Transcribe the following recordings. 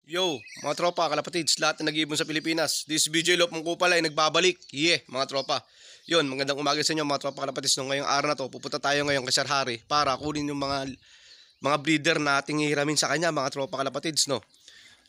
Yo, mga tropa, kalapatids, lahat na nag-iibon sa Pilipinas. This BJ Lop mong kupal ay nagbabalik. Mga tropa. Yon, magandang umaga sa inyo mga tropa kalapatids. No, ngayong araw na to, pupunta tayo ngayon kay Sir Harry para kunin yung mga breeder na ating hihiramin sa kanya, mga tropa kalapatids, no.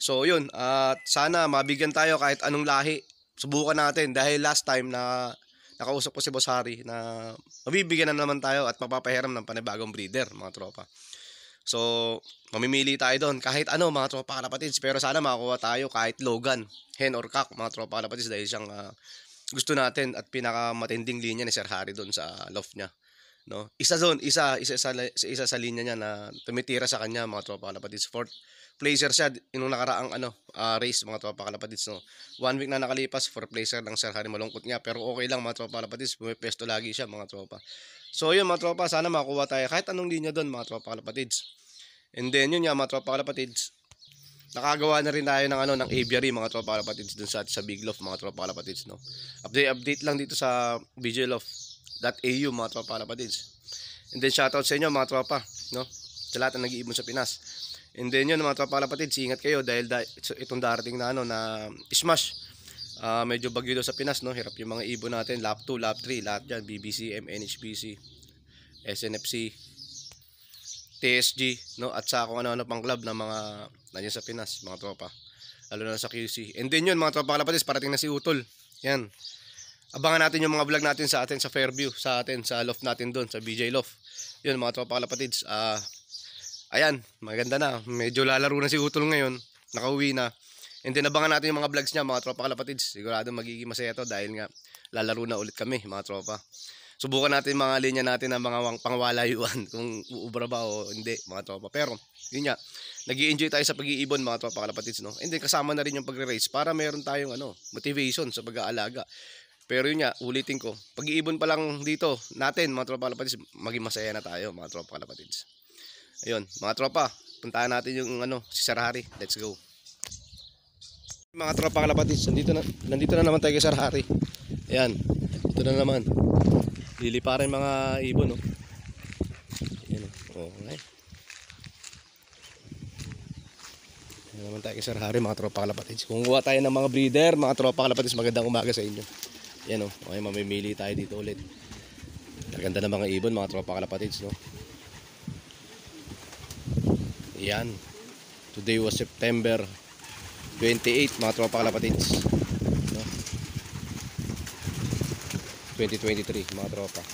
So, yun, at sana mabigyan tayo kahit anong lahi. Subukan natin dahil last time na nakausap ko si Boss Harry na mabibigyan na naman tayo at mapapahiram ng panibagong breeder, mga tropa. So, mamimili tayo doon kahit ano mga tropa kalapatids. Pero sana makakuha tayo kahit Logan, hen or cock mga tropa kalapatids dahil siyang gusto natin at pinakamatinding linya ni Sir Harry doon sa loft niya. No? Isa sa linya niya na tumitira sa kanya mga tropa kalapatids. Fourth placer siya inung nakaraang race mga tropa kalapatids. No? 1 week na nakalipas, fourth placer lang Sir Harry, malungkot nga pero okay lang mga tropa kalapatids, pumipesto lagi siya mga tropa. So yun mga tropa, sana makuha tayo kahit anong linya doon mga tropa kalapatids. And then yun nga mga tropa kalapatids, nakagawa na rin tayo ng ng aviary mga tropa kalapatids dun sa Big Loft mga tropa kalapatids, no. Update lang dito sa bjloft.au mga tropa kalapatids. And then shoutout sa inyo mga tropa, no, sa lahat na nag-iibon sa Pinas. And then yun mga tropa kalapatids, ingat kayo dahil itong darating na smash. Medyo bagyo daw sa Pinas, no. Hirap yung mga ibon natin, lap 2, lap 3, lahat dyan, BBCM, NHBC, SNFC, TSG, no, at sa kung ano-ano pang club na mga nandiyan sa Pinas, mga tropa. Lalo na sa QC. And then yun, mga tropa kalapatids, parating na si Utol. Yan. Abangan natin yung mga vlog natin sa atin sa Fairview, sa atin sa loft natin doon, sa BJ Loft. Yun, mga tropa kalapatids. Ayan, maganda na. Medyo lalaro na si Utol ngayon. Nakauwi na. And then abangan natin yung mga vlogs niya, mga tropa kalapatids. Sigurado magiging masaya to dahil nga lalaro na ulit kami, mga tropa. Subukan natin mga linya natin ng mga pangwalayuan kung uubra ba o hindi mga tropa. Pero yun nga, nag-i-enjoy tayo sa pag-iibon mga tropa kalapatids, no. And then kasama na rin yung pagre-race para meron tayong motivation sa pag-aalaga. Pero yun nga, ulitin ko, pag-iibon pa lang dito natin mga tropa kalapatids, maging masaya na tayo mga tropa kalapatids. Ayun, mga tropa, puntahan natin yung si Sir Harry. Let's go. Mga tropa kalapatids, nandito na naman tayo kay Sir Harry. Ayan, ito na naman. Liliparin mga ibon, no. Ayan, okay. Ayan naman tayo kay Sir Harry, mga tropa kalapatids. Kung kuha tayo ng mga breeder, mga tropa kalapatids, magandang umaga sa inyo. Ayan, no. Okay, mamimili tayo dito ulit. Maganda na mga ibon, mga tropa kalapatids, no. Ayan. Today was September 28, mga tropa kalapatids, no? 2023, mga tropa.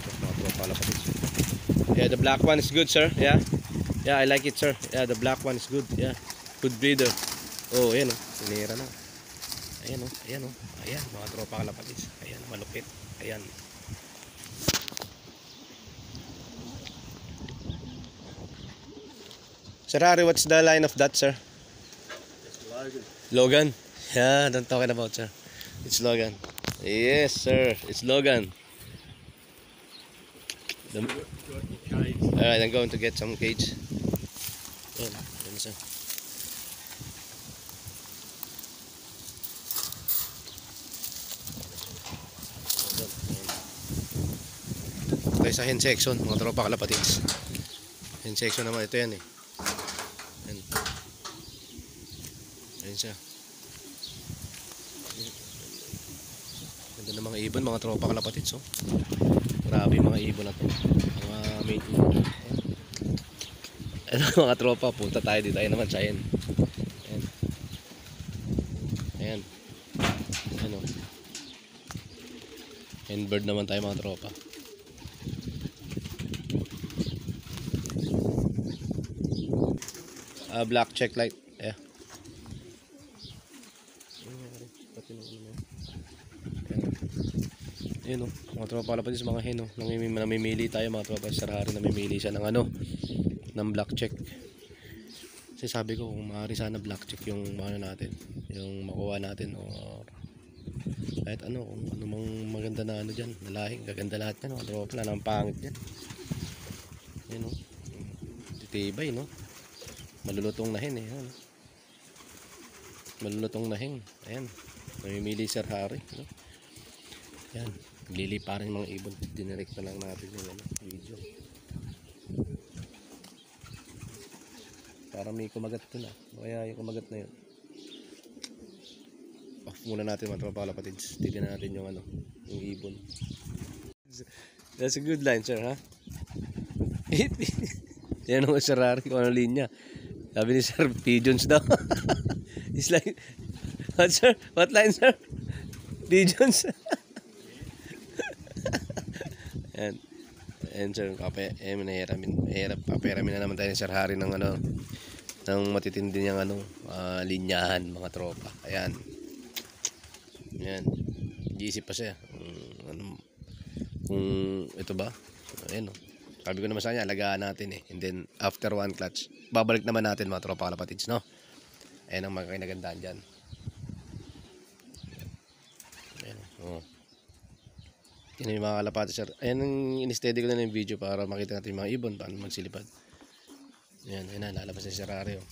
Mga tropa kalapatids. Yeah, the black one is good, sir. Yeah. Yeah, I like it, sir. Yeah, the black one is good. Yeah. Good breeder. Oh, ayan oh. Sinira na. Ayan oh. Ayan oh. Ayan, mga tropa kalapatids. Ayan, malupit. Ayan. Sir Harry, what's the line of that, sir? Logan. Logan? Yeah, don't talking about, sir. It's Logan. Yes, sir. It's Logan. Alright, I'm going to get some cage. Ayan, ayan, sir. Tayo sa hen section, mga tropa kalapatids. Hen section naman, ito yan eh. Ayan. Ayan siya. Ganda ng mga ibon, mga tropa kalapatids, oh. Grabe yung mga ibon na to. Mga mate. Ayan, mga tropa, punta tayo dito. Ayan naman siya, ayan. Ayan. Ayan. Ayan, oh. Handbird naman tayo, mga tropa. Black check light. Yeah. Ayan o, mga tropa kalapatids, mga hen o. Namimili tayo mga tropa. Sir Harry namimili siya ng ng black check. Kasi sabi ko kung maaari sana black check yung natin, yung makuha natin, o kahit kung ano mang maganda na dyan, nalahing, gaganda lahat yan, mga tropa. Wala nang pangit dyan. Ayan o, titibay, no. Malulutong na hen eh. Ayan. Malulutong na hen. Ayan, namimili Sir Harry, no? Ayan, liliparin mga ibon. Dinirect na lang natin yung video. Parang may kumagat dun ah. Kaya yung kumagat na yun. Off muna natin mga tropa kalapatids. Tignan natin yung ano, yung ibon. That's a good line, sir, ha? Yan ang Sir Harry kung ano linya. Sabi ni Sir, pigeons daw. It's like, what sir? What line, sir? Pigeons. Yan. And sir, paperamin na naman tayo ni Sir Harry ng ano, ng matitindi niyang ano, linyahan mga tropa. Ayan. Ayan. Iisip pa siya. Kung ito ba? Ayan o. Sabi ko naman sa kanya, alagaan natin eh. And then, after one clutch, babalik naman natin mga tropa kalapatids, no? Ayan ang mga kinagandaan dyan. Ayan o. Yan yung mga kalapatids, sir. Ayan ang in-steady ko na yung video para makita natin yung mga ibon, paano magsilipad. Ayan, ayan na, lalabas na si Sir Harry o.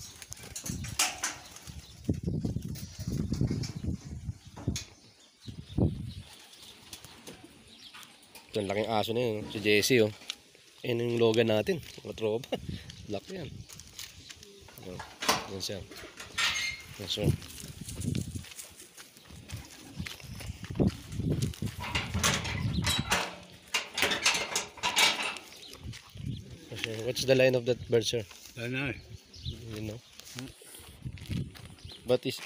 Ito ang laking aso na yun, si Jessie oh. Ayan yung Logan natin, mga tropa. Black yan. Yan siya. Yan siya. What's the line of that bird, sir? I know. You know? But is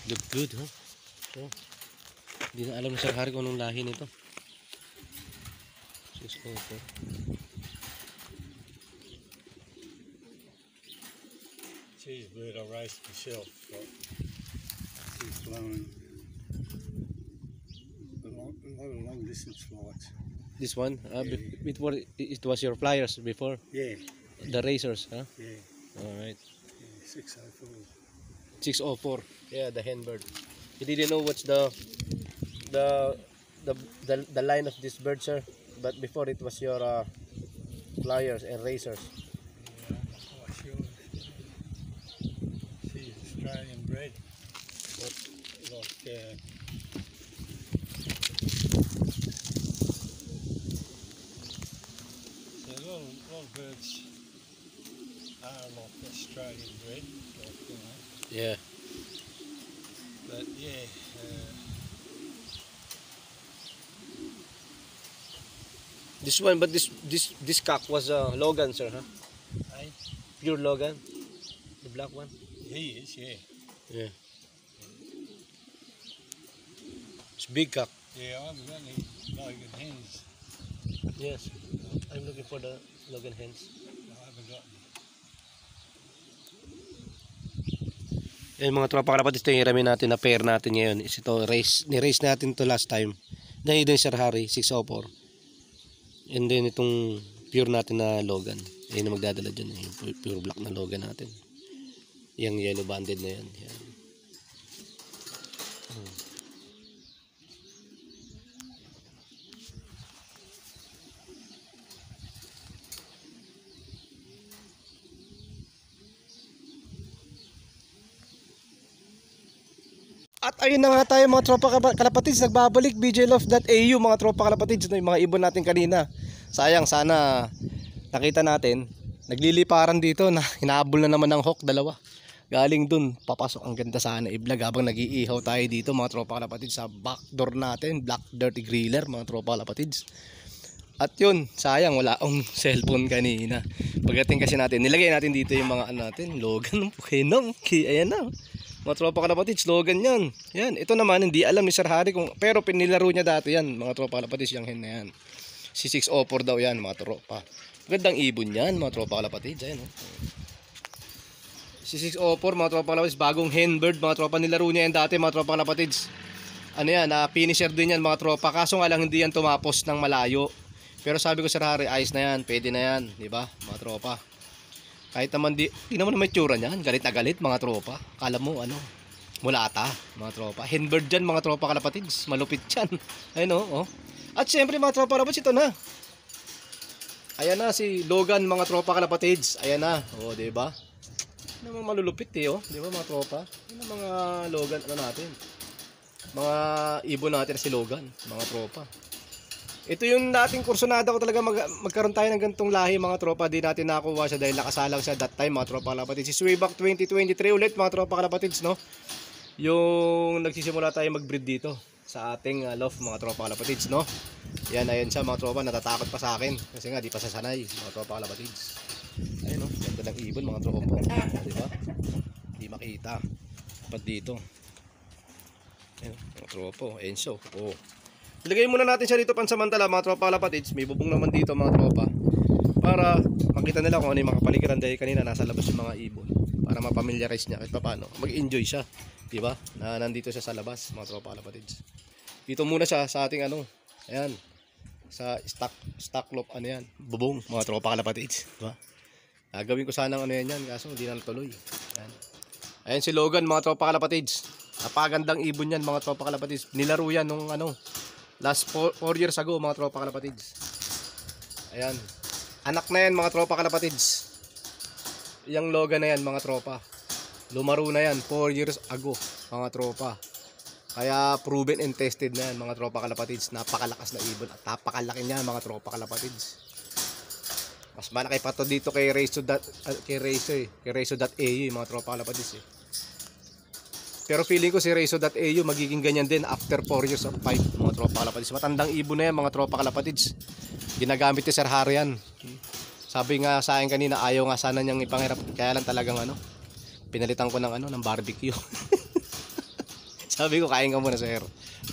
look good, huh? So, hindi na alam ni Sir Harry kung anong lahi nito. She's a bird I raised myself. But she's flown a lot of long distance flights. This one? Yeah. Before it was your flyers before? Yeah, The racers, huh? yeah, Alright. yeah, 604. 604. Yeah, the hen bird. You didn't know what's the line of this bird, sir, but before it was your flyers and racers. Yeah, I'm not quite sure. She's Australian bred. Like, so a lot of birds are like Australian bred, like, you know. Yeah. But yeah, This one, but this cock was Logan, sir, huh? hey, Pure Logan, the black one. he is, yeah. Yeah. It's big cock. Yeah, I haven't got any Logan hens. Yes. I'm looking for the Logan hens. I haven't got any. Yan mga tropa kalapatids, ito yung hiramin natin na pair natin ngayon. Is ito, ni-race natin to last time. Na ito yung Sir Harry, 604. And then itong pure natin na Logan. Ayun na magdadala dyan, yung pure black na Logan natin. Yung yellow banded na yan. Yan. At ayun na nga tayo mga tropa kalapatids, nagbabalik BJLove.au mga tropa kalapatids, yung mga ibon natin kanina. Sayang, sana nakita natin, nagliliparan dito na hinahabol na naman ng hawk, dalawa. Galing dun, papasok, ang ganda sana i-vlog habang nag-iihaw tayo dito mga tropa kalapatids sa backdoor natin, Black Dirty Griller mga tropa kalapatids. At yun, sayang wala akong cellphone kanina. Pagdating kasi natin, nilagay natin dito yung mga ano natin, Logan, Pukenong, ayan na. Mga tropa kalapatids, Logan yan. Yan, ito naman hindi alam ni Sir Harry kung, pero pinilaro niya dati yan, mga tropa kalapatids, yung hen na yan. Si 604 daw yan, mga tropa. Gandang ibon yan, mga tropa kalapatids, ayan oh. Si 604, mga tropa kalapatids, bagong hen bird, mga tropa, nilaro niya yan dati, mga tropa kalapatids. Ano yan, finisher din yan, mga tropa, kaso nga lang hindi yan tumapos ng malayo. Pero sabi ko Sir Harry, ayos na yan, pwede na yan, di ba, mga tropa. Kahit naman di naman may tsura niyan, galit na galit mga tropa. Kala mo ano, mulata mga tropa. Henbird dyan mga tropa kalapatids, malupit yan. Ayun oh. At syempre mga tropa kalapatids, ito na. Ayan na si Logan mga tropa kalapatids. Ayan na, oh di ba? Namang malulupit oh, di ba mga tropa? Yung mga Logan ano natin. Mga ibon natin si Logan, mga tropa. Ito yung dating kursunada ko talaga magkaroon tayo ng gantong lahi mga tropa. Di natin nakuha siya dahil nakasalang siya that time mga tropa kalapatids. Si way back 2023 ulit mga tropa kalapatids, no? Yung nagsisimula tayo mag-breed dito sa ating loft mga tropa kalapatids, no? Yan, ayun siya mga tropa, natatakot pa sa akin kasi nga di pa sasanay mga tropa kalapatids. Ayun, no? Ganda ng ibon mga tropa, di ba? Di makita. Dapat dito. Ayun, mga tropa, ayun siya. Oh. Ilagay muna natin siya dito pansamantala mga tropa kalapatids. May bubong naman dito mga tropa para makita nila kung ano yung mga kapaligiran dahil kanina nasa labas yung mga ibon. Para mapamilyarize niya kahit paano mag-enjoy siya, di ba? Na nandito siya sa labas mga tropa kalapatids. Dito muna siya sa ating ano, ayan, sa stock loft ano yan, bubong mga tropa kalapatids, di ba? Gagawin ko sanang ano yan kaso hindi na natuloy. Ayan. Ayan si Logan mga tropa kalapatids. Napagandang ibon yan mga tropa kalapatids. Nilaro yan nung ano last 4 years ago mga tropa kalapatids. Ayan. Anak na yan mga tropa kalapatids. Yang Logan na yan mga tropa. Lumaro na yan 4 years ago mga tropa. Kaya proven and tested na yan mga tropa kalapatids. Napakalakas na ibon at napakalaki niya mga tropa kalapatids. Mas malaki pa to dito kay Reiso.au mga tropa kalapatids eh. Pero feeling ko si Reiso.au magiging ganyan din after 4 years of fight mga tropa kalapatids. Matandang ibon na yan mga tropa kalapatids. Ginagamit ni Sir Harry yan. Sabi nga sa akin kanina ayaw nga sana niyang ipangirap. Kaya lang talagang ano, pinalitan ko ng barbecue. Sabi ko kain ka muna sir.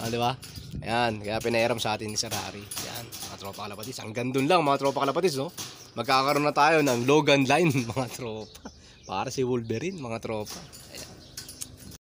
Di ba? Ayan, kaya pinahiram sa atin ni Sir Harry. Ayan, mga tropa kalapatids. Hanggang dun lang mga tropa kalapatids, no? Magkakaroon na tayo ng Logan line mga tropa. Para si Wolverine mga tropa.